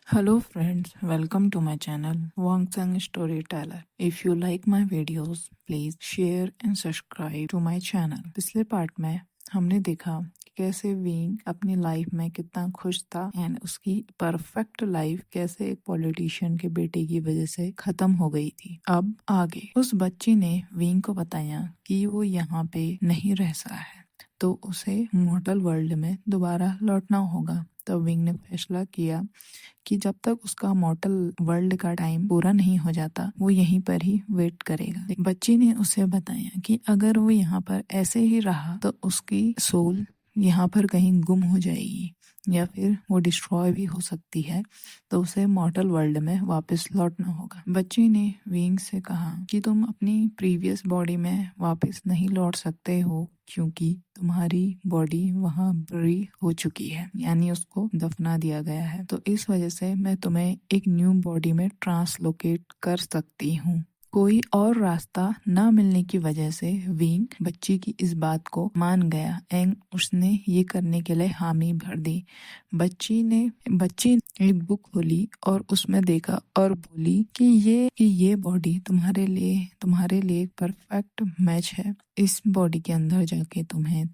Hello friends, welcome to my channel Wangsang Storyteller. If you like my videos, please share and subscribe to my channel. पिछले part में हमने देखा कि कैसे wing अपनी life में कितना खुश था एंड उसकी परफेक्ट लाइफ कैसे एक पॉलिटिशियन के बेटे की वजह से खत्म हो गई थी। अब आगे उस बच्ची ने विंग को बताया कि वो यहाँ पे नहीं रह सकता है, तो उसे मॉडल वर्ल्ड में दोबारा लौटना होगा। तो विंग ने फैसला किया कि जब तक उसका मॉर्टल वर्ल्ड का टाइम पूरा नहीं हो जाता वो यहीं पर ही वेट करेगा। बच्ची ने उसे बताया कि अगर वो यहाँ पर ऐसे ही रहा तो उसकी सोल यहाँ पर कहीं गुम हो जाएगी या फिर वो डिस्ट्रॉय भी हो सकती है, तो उसे मॉर्टल वर्ल्ड में वापस लौटना होगा। बच्ची ने विंग से कहा कि तुम अपनी प्रीवियस बॉडी में वापस नहीं लौट सकते हो क्योंकि तुम्हारी बॉडी वहाँ बरी हो चुकी है, यानी उसको दफना दिया गया है। तो इस वजह से मैं तुम्हें एक न्यू बॉडी में ट्रांसलोकेट कर सकती हूँ। कोई और रास्ता न मिलने की वजह से विंग बच्ची की इस बात को मान गया एंड उसने ये करने के लिए हामी भर दी। बच्ची ने एक बुक खोली और उसमें देखा और बोली कि ये बॉडी तुम्हारे लिए एक परफेक्ट मैच है। इस बॉडी के अंदर जाके तुम्हें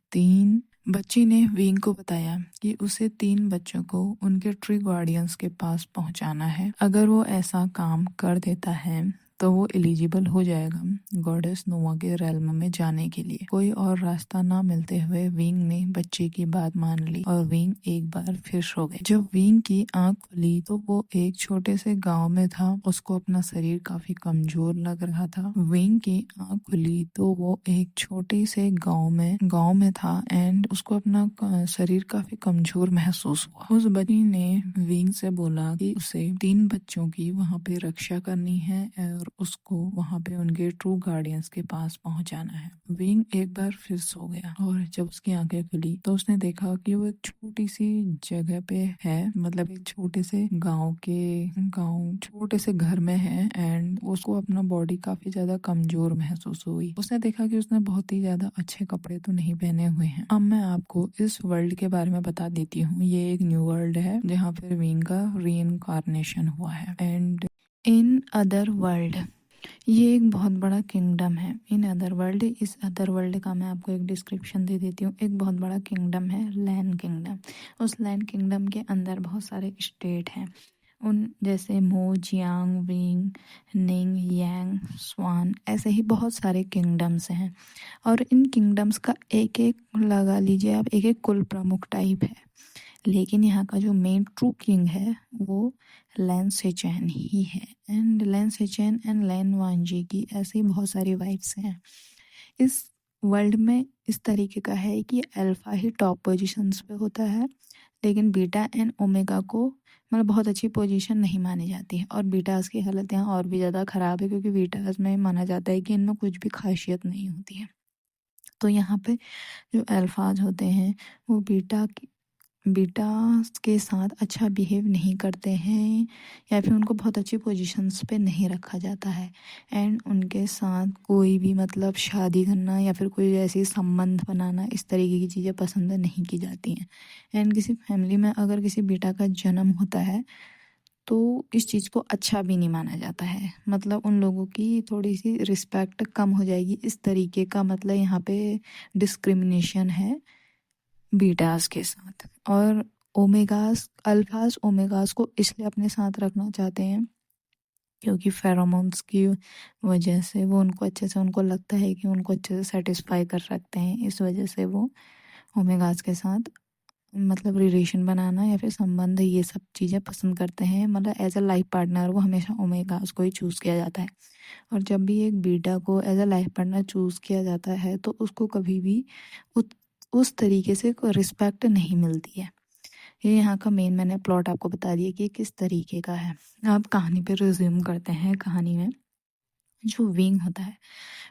बच्ची ने विंग को बताया कि उसे 3 बच्चों को उनके ट्री गार्डियंस के पास पहुंचाना है। अगर वो ऐसा काम कर देता है तो वो एलिजिबल हो जाएगा गॉडेस नोवा के रेल्म में जाने के लिए। कोई और रास्ता ना मिलते हुए विंग ने बच्चे की बात मान ली और विंग एक बार फिर सो गए। जब विंग की आंख खुली तो वो एक छोटे से गांव में था। उसको अपना शरीर काफी कमजोर लग रहा था। विंग की आंख खुली तो वो एक छोटे से गांव में था एंड उसको अपना शरीर काफी कमजोर महसूस हुआ। उस बच्ची ने विंग से बोला कि उसे 3 बच्चों की वहाँ पे रक्षा करनी है और उसको वहाँ पे उनके ट्रू गार्डियंस के पास पहुंचाना है। विंग एक बार फिर सो गया और जब उसकी आंखें खुली तो उसने देखा कि वो एक छोटी सी जगह पे है, मतलब एक छोटे से घर में है एंड उसको अपना बॉडी काफी ज्यादा कमजोर महसूस हुई। उसने देखा कि उसने बहुत ही ज्यादा अच्छे कपड़े तो नहीं पहने हुए हैं। अब मैं आपको इस वर्ल्ड के बारे में बता देती हूँ। ये एक न्यू वर्ल्ड है जहाँ पर विंग का रीइंकार्नेशन हुआ है एंड इन अदर वर्ल्ड ये एक बहुत बड़ा किंगडम है। इस अदर वर्ल्ड का मैं आपको एक डिस्क्रिप्शन दे देती हूँ। एक बहुत बड़ा किंगडम है लैंड किंगडम। उस लैंड किंगडम के अंदर बहुत सारे स्टेट हैं, उन जैसे मो, जियांग, विंग, निंग, यांग, स्वान, ऐसे ही बहुत सारे किंगडम्स हैं और इन किंगडम्स का एक एक लगा लीजिए आप एक एक कुल प्रमुख टाइप है। लेकिन यहाँ का जो मेन ट्रू किंग है वो लैन सेचैन ही है एंड लैन सेचैन एंड लैन वांजी की ऐसी बहुत सारी वाइफ्स हैं। इस वर्ल्ड में इस तरीके का है कि अल्फा ही टॉप पोजीशंस पे होता है, लेकिन बीटा एंड ओमेगा को मतलब बहुत अच्छी पोजीशन नहीं मानी जाती है और बीटास की हालत यहाँ और भी ज़्यादा ख़राब है क्योंकि बीटास में माना जाता है कि इनमें कुछ भी खासियत नहीं होती है। तो यहाँ पे जो अल्फाज होते हैं वो बीटा के साथ अच्छा बिहेव नहीं करते हैं या फिर उनको बहुत अच्छी पोजीशंस पे नहीं रखा जाता है एंड उनके साथ कोई भी मतलब शादी करना या फिर कोई ऐसी संबंध बनाना इस तरीके की चीज़ें पसंद नहीं की जाती हैं। एंड किसी फैमिली में अगर किसी बेटा का जन्म होता है तो इस चीज़ को अच्छा भी नहीं माना जाता है, मतलब उन लोगों की थोड़ी सी रिस्पेक्ट कम हो जाएगी। इस तरीके का मतलब यहाँ पे डिस्क्रिमिनेशन है बीटास के साथ। और अल्फाज ओमेगास को इसलिए अपने साथ रखना चाहते हैं क्योंकि फेरोमोन्स की वजह से वो उनको लगता है कि उनको अच्छे से सेटिस्फाई कर सकते हैं। इस वजह से वो ओमेगास के साथ मतलब रिलेशन बनाना या फिर संबंध ये सब चीज़ें पसंद करते हैं। मतलब एज अ लाइफ पार्टनर वो हमेशा ओमेगास को ही चूज़ किया जाता है और जब भी एक बीटा को as a life partner choose किया जाता है तो उसको कभी भी उस तरीके से कोई रिस्पेक्ट नहीं मिलती है। ये यहाँ का मेन मैंने प्लॉट आपको बता दिया कि किस तरीके का है। अब कहानी पे रिज्यूम करते हैं। कहानी में जो विंग होता है,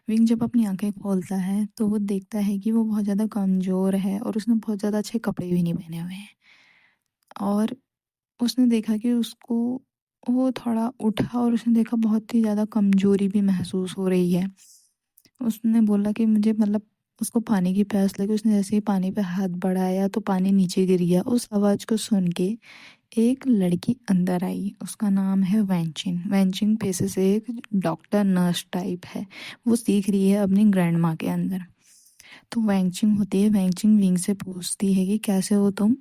विंग जब अपनी आंखें खोलता है तो वो देखता है कि वो बहुत ज़्यादा कमज़ोर है और उसने बहुत ज़्यादा अच्छे कपड़े भी नहीं पहने हुए हैं और उसने देखा कि उसको वो थोड़ा उठा और उसने देखा बहुत ही ज़्यादा कमज़ोरी भी महसूस हो रही है। उसने बोला कि मुझे मतलब उसको पानी की प्यास लगी, उसने जैसे ही पानी पे हाथ बढ़ाया तो पानी नीचे गिर गया। उस आवाज़ को सुन के एक लड़की अंदर आई, उसका नाम है वैंचिंग। वैंचिंग पेशे से एक डॉक्टर नर्स टाइप है, वो सीख रही है अपनी ग्रैंड माँ के अंदर। तो वैंचिंग होती है, वैंचिंग विंग से पूछती है कि कैसे हो तुम,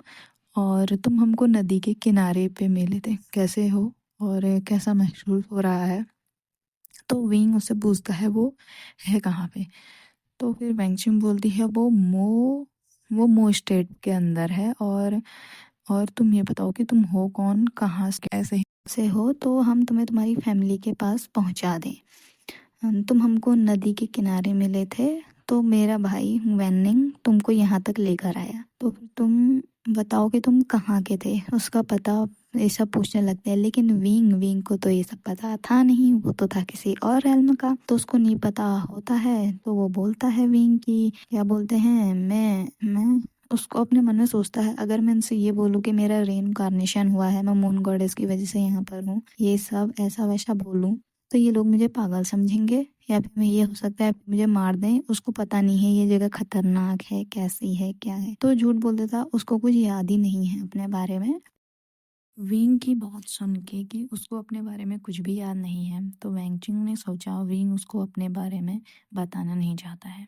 और तुम हमको नदी के किनारे पे मिले थे, कैसे हो और कैसा महसूस हो रहा है। तो विंग उससे पूछता है वो है कहाँ पे। तो फिर वेंगचिन बोलती है वो मो स्टेट के अंदर है, और तुम ये बताओ कि तुम हो कौन, कहाँ से, कैसे से हो, तो हम तुम्हें तुम्हारी फैमिली के पास पहुंचा दें। तुम हमको नदी के किनारे मिले थे, तो मेरा भाई वेनिंग तुमको यहाँ तक लेकर आया। तो फिर तुम बताओ कि तुम कहाँ के थे, उसका पता, ये सब पूछने लगते हैं। लेकिन विंग विंग को तो ये सब पता था नहीं, वो तो था किसी और रेल्म का, तो उसको नहीं पता होता है। तो वो बोलता है विंग की क्या बोलते हैं, मैं उसको अपने मन में सोचता है, अगर मैं इनसे ये बोलूँ कि मेरा रेन कार्नेशन हुआ है, मैं मून गॉडेस की वजह से यहाँ पर हूँ, ये सब ऐसा वैसा बोलूँ, तो ये लोग मुझे पागल समझेंगे, या फिर मैं, ये हो सकता है मुझे मार दें। उसको पता नहीं है ये जगह खतरनाक है, कैसी है, क्या है, तो झूठ बोल देता, उसको कुछ याद ही नहीं है अपने बारे में। विंग की बात सुन के कि उसको अपने बारे में कुछ भी याद नहीं है, तो वैंगचिंग ने सोचा विंग उसको अपने बारे में बताना नहीं चाहता है।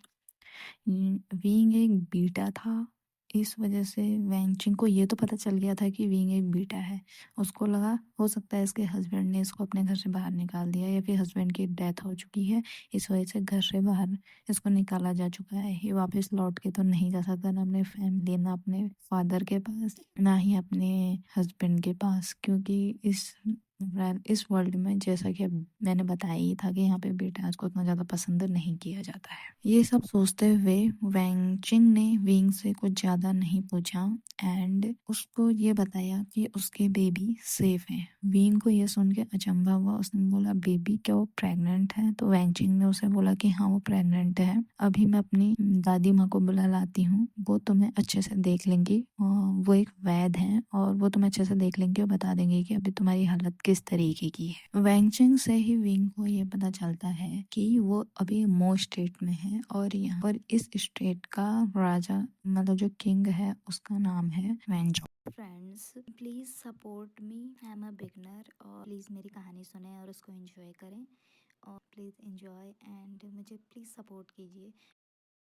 विंग एक बीटा था, इस वजह से वैंगचिंग को ये तो पता चल गया था कि विंग एक बीटा है। उसको लगा हो सकता है इसके हस्बैंड ने इसको अपने घर से बाहर निकाल दिया, या फिर हस्बैंड की डेथ हो चुकी है, इस वजह से घर से बाहर इसको निकाला जा चुका है। ये वापस लौट के तो नहीं जा सकता, ना अपने फैमिली, ना अपने फादर के पास, ना ही अपने हस्बैंड के पास, क्योंकि इस वर्ल्ड में, जैसा कि अब मैंने बताया ही था, कि यहाँ पे बेटाज को उतना ज़्यादा पसंद नहीं किया जाता है। ये सब सोचते हुए वैंगचिंग ने विंग से कुछ ज़्यादा नहीं पूछा, एंड उसको ये बताया कि उसके बेबी सेफ है। विंग को ये सुन के अचंभा हुआ, उसने बोला बेबी क्या वो प्रेग्नेंट है। तो वैंगचिंग ने उसे बोला कि हाँ वो प्रेग्नेंट है, अभी मैं अपनी दादी माँ को बुला लाती हूँ, वो तुम्हें अच्छे से देख लेंगी, वो एक वैद हैं और वो तुम्हें अच्छे से देख लेंगे और बता देंगे कि अभी तुम्हारी हालत किस तरीके की है। वैंगचिंग से ही विंग को ये पता चलता है कि वो अभी मो स्टेट में है, और यहाँ पर इस स्टेट का राजा, मतलब जो किंग है, उसका नाम है वैंजो। Friends please support me, I am a beginner, और प्लीज़ मेरी कहानी सुने और उसको एंजॉय करें, और प्लीज़ एंजॉय एंड मुझे प्लीज़ सपोर्ट कीजिए।